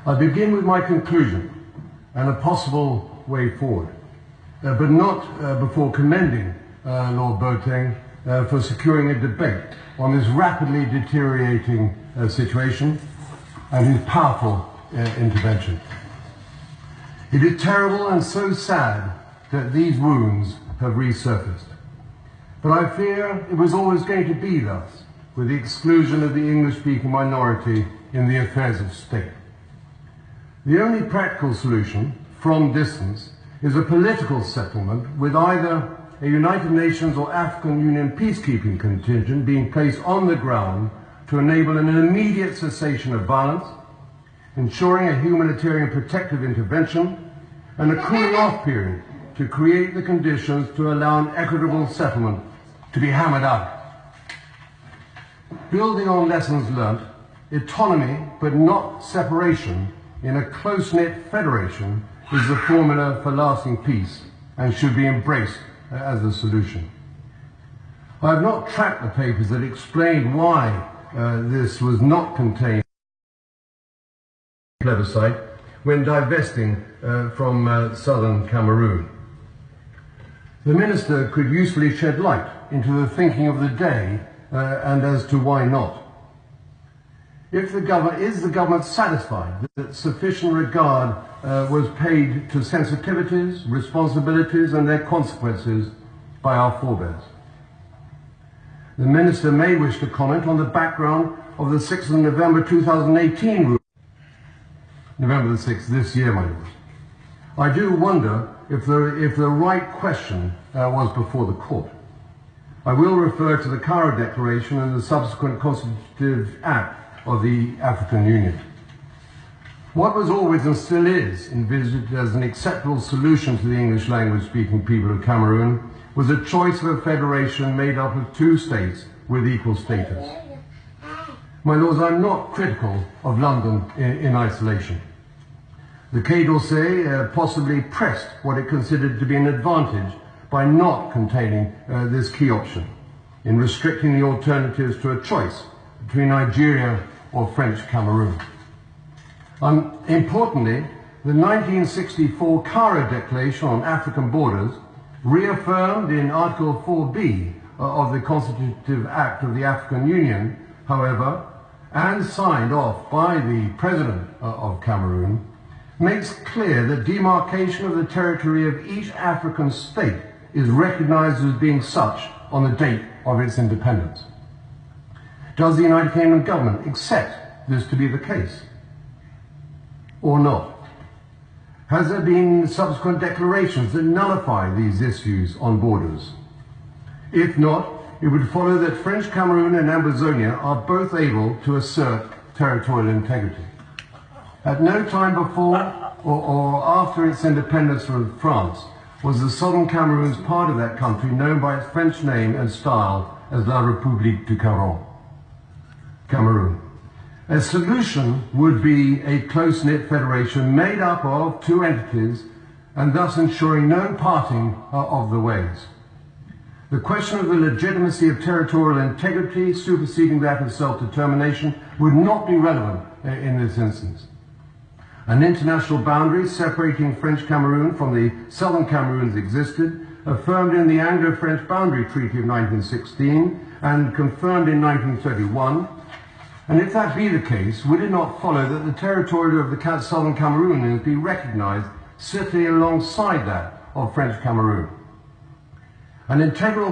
I begin with my conclusion and a possible way forward, but not before commending Lord Boateng for securing a debate on this rapidly deteriorating situation and his powerful intervention. It is terrible and so sad that these wounds have resurfaced. But I fear it was always going to be thus, with the exclusion of the English-speaking minority in the affairs of state. The only practical solution, from distance, is a political settlement with either a United Nations or African Union peacekeeping contingent being placed on the ground to enable an immediate cessation of violence, ensuring a humanitarian protective intervention, and a cooling-off period to create the conditions to allow an equitable settlement to be hammered out. Building on lessons learnt, autonomy but not separation in a close-knit federation is the formula for lasting peace and should be embraced as a solution. I have not tracked the papers that explained why this was not contained in the plebiscite when divesting from southern Cameroon. The Minister could usefully shed light into the thinking of the day and as to why not. Is the government satisfied that sufficient regard was paid to sensitivities, responsibilities and their consequences by our forebears? The Minister may wish to comment on the background of the 6th of November 2018 rule. November the 6th this year, my lord. I do wonder if the right question was before the court. I will refer to the Cairo Declaration and the subsequent Constitutive Act of the African Union. What was always and still is envisaged as an acceptable solution to the English language speaking people of Cameroon was a choice of a federation made up of two states with equal status. My lords, I'm not critical of London in isolation. The Quai d'Orsay possibly pressed what it considered to be an advantage by not containing this key option in restricting the alternatives to a choice between Nigeria or French Cameroon. Importantly, the 1964 Cairo Declaration on African Borders, reaffirmed in Article 4B of the Constitutive Act of the African Union, however, and signed off by the President of Cameroon, makes clear that demarcation of the territory of each African state is recognized as being such on the date of its independence. Does the United Kingdom government accept this to be the case? Or not? Has there been subsequent declarations that nullify these issues on borders? If not, it would follow that French Cameroon and Ambazonia are both able to assert territorial integrity. At no time before or after its independence from France was the southern Cameroons part of that country known by its French name and style as La République du Cameroon. A solution would be a close-knit federation made up of two entities and thus ensuring no parting of the ways. The question of the legitimacy of territorial integrity superseding that of self-determination would not be relevant in this instance. An international boundary separating French Cameroon from the southern Cameroons existed, affirmed in the Anglo-French Boundary Treaty of 1916 and confirmed in 1931. And if that be the case, would it not follow that the territory of the southern Cameroonians be recognized sitting alongside that of French Cameroon? An integral